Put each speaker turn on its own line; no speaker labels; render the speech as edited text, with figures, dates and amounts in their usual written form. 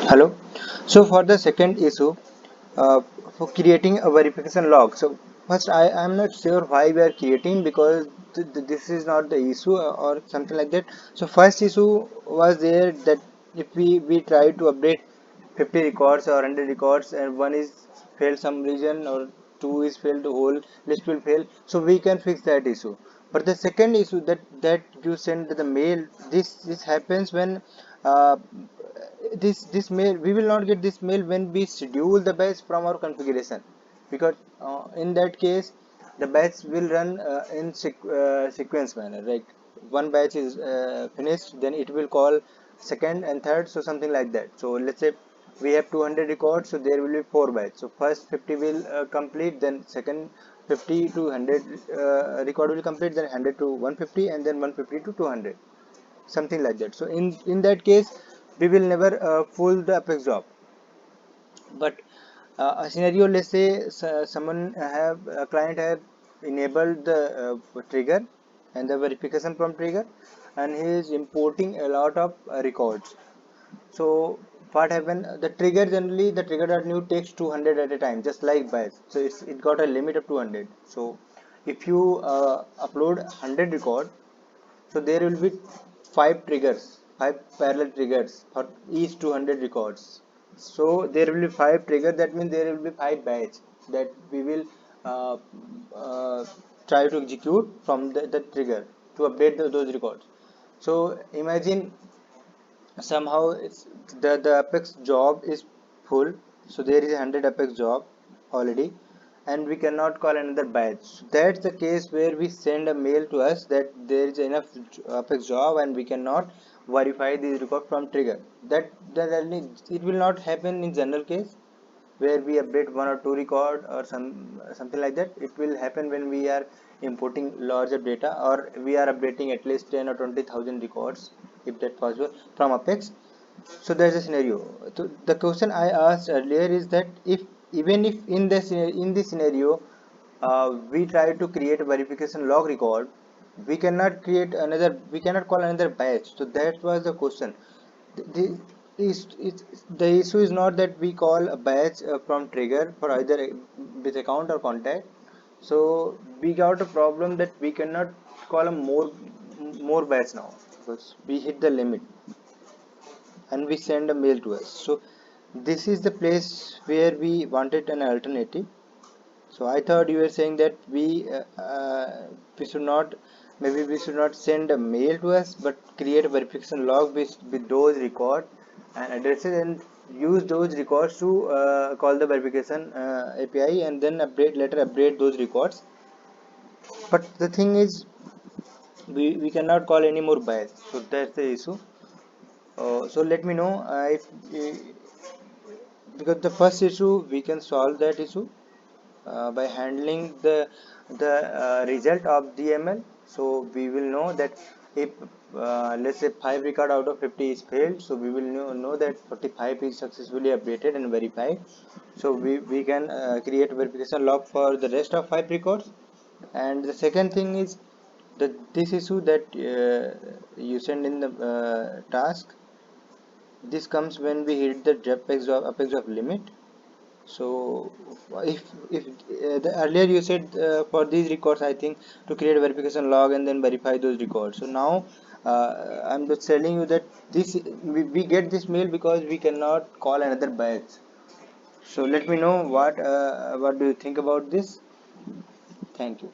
Hello. So for the second issue, uh, for creating a verification log. So first, I am not sure why we are creating, because this is not the issue or something like that. So first issue was there that if we try to update 50 records or 100 records and one is failed some region or two is failed, the whole list will fail. So we can fix that issue. But the second issue that you send the mail, this happens when uh, this mail, we will not get this mail when we schedule the batch from our configuration, because in that case the batch will run in sequence manner, right? One batch is finished, then it will call second and third, so something like that. So let's say we have 200 records, so there will be 4 batch. So first 50 will complete, then second 50 to 100 record will complete, then 100 to 150, and then 150 to 200, something like that. So in that case we will never full the apex job. But a scenario, let's say someone have a client have enabled the trigger and the verification from trigger, and he is importing a lot of records. So what happened, the trigger, generally the trigger.new takes 200 at a time, just like batch. So it got a limit of 200. So if you upload 100 record, so there will be 5 parallel triggers for each 200 records. So there will be 5 triggers. That means there will be 5 batch that we will uh, uh, try to execute from the trigger to update those records. So imagine somehow the apex job is full, so there is 100 apex job already, and we cannot call another batch. So that's the case where we send a mail to us that there is enough apex job and we cannot verify this record from trigger. That only, it will not happen in general case where we update 1 or 2 record or something like that. It will happen when we are importing larger data, or we are updating at least 10 or 20,000 records, if that possible, from apex. So there's a scenario. So the question I asked earlier is that if, even if in this scenario we try to create a verification log record, we cannot call another batch. So that was the question. The issue is not that we call a batch from trigger for either with account or contact. So we got a problem that we cannot call a more batch now, because we hit the limit and we send a mail to us. So this is the place where we wanted an alternative. So I thought you were saying that we should not, maybe we should not send a mail to us, but create a verification log with those record and addresses, and use those records to call the verification API, and then update those records. But the thing is, we cannot call any more bias. So that's the issue. So let me know if because the first issue we can solve that issue by handling the result of the ML. So we will know that if let's say 5 record out of 50 is failed, so we will know that 45 is successfully updated and verified. So we can create verification log for the rest of 5 records. And the second thing is that this issue that you send in the task, this comes when we hit the apex of limit. So if the earlier you said for these records, I think, to create a verification log and then verify those records. So now I'm just telling you that we get this mail because we cannot call another batch. So let me know what do you think about this. Thank you.